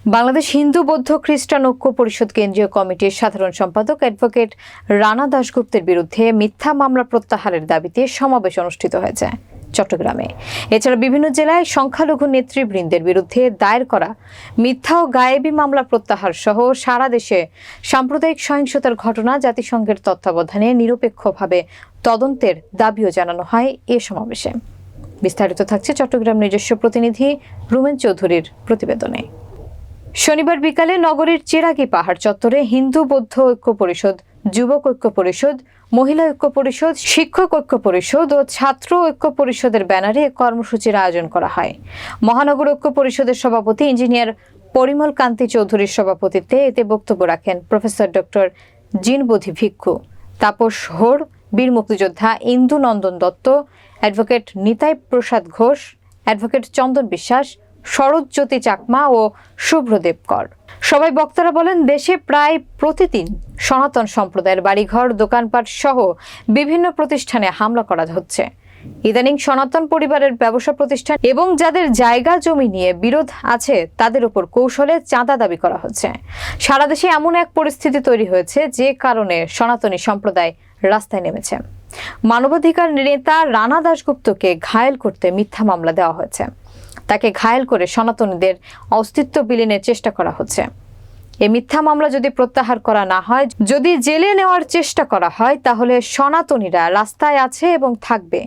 বাংলাদেশ হিন্দু বৌদ্ধ খ্রিস্টান ঐক্য পরিষদ কেন্দ্রীয় কমিটির সাধারণ সম্পাদক অ্যাডভোকেট রানা দাশগুপ্তের বিরুদ্ধে মিথ্যা মামলা প্রত্যাহারের দাবিতে সমাবেশ অনুষ্ঠিত হয়েছে চট্টগ্রামে। এছাড়া বিভিন্ন জেলায় সংখ্যালঘু নেতৃবৃন্দের বিরুদ্ধে দায়ের করা মিথ্যা ও গায়েবী মামলা প্রত্যাহার সহ সারা দেশে সাম্প্রদায়িক সহিংসতার ঘটনা জাতিসংঘের তত্ত্বাবধানে নিরপেক্ষভাবে তদন্তের দাবিও জানানো হয় এ সমাবেশে। বিস্তারিত থাকছে চট্টগ্রাম নিজস্ব প্রতিনিধি রুমেন চৌধুরীর প্রতিবেদনে। শনিবার বিকালে নগরীর চেরাগী পাহাড় চত্বরে হিন্দু বৌদ্ধ ঐক্য পরিষদ, যুবক ঐক্য পরিষদ, মহিলা ঐক্য পরিষদ, শিক্ষক ঐক্য পরিষদ ও ছাত্র ঐক্য পরিষদের ব্যানারে কর্মসূচির আয়োজন করা হয়। মহানগর ঐক্য পরিষদের সভাপতি ইঞ্জিনিয়ার পরিমল কান্তি চৌধুরীর সভাপতিত্বে এতে বক্তব্য রাখেন প্রফেসর ডক্টর জিনবোধি ভিক্ষু, তাপস হোর, বীর মুক্তিযোদ্ধা ইন্দু নন্দন দত্ত, অ্যাডভোকেট নিতাই প্রসাদ ঘোষ, অ্যাডভোকেট চন্দন বিশ্বাস, শরৎজ্যোতি চাকমা ও শুভ্রদেব কর। সবাই বক্তারা বলেন, দেশে প্রায় প্রতিদিন সনাতন সম্প্রদায়ের বাড়িঘর, দোকানপাট সহ বিভিন্ন প্রতিষ্ঠানে হামলা করা হচ্ছে। ইদানিং সনাতন পরিবারের ব্যবসা প্রতিষ্ঠান এবং যাদের জায়গা জমি নিয়ে বিরোধ আছে তাদের উপর কৌশলে চাঁদা দাবি করা হচ্ছে। সারা দেশে এমন এক পরিস্থিতি তৈরি হয়েছে যে কারণে সনাতনী সম্প্রদায় রাস্তায় নেমেছে। মানবাধিকার নেতা রানা দাশগুপ্তকে ঘায়েল করতে মিথ্যা মামলা দেওয়া হয়েছে। তাকে ঘায়েল করে সনাতনীদের অস্তিত্ব বিলীনের চেষ্টা করা হচ্ছে। এই মিথ্যা মামলা যদি প্রত্যাহার করা না হয়, যদি জেলে নেওয়ার চেষ্টা করা হয়, তাহলে সনাতনীরা রাস্তায় আছে এবং থাকবে।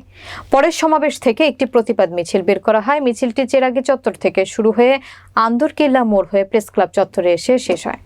পরের সমাবেশ থেকে একটি প্রতিবাদ মিছিল বের করা হয়। মিছিলটি চেরাগী চত্বর থেকে শুরু হয়ে আন্দরকিল্লা মোড় হয়ে প্রেস ক্লাব চত্বরে এসে শেষ হয়।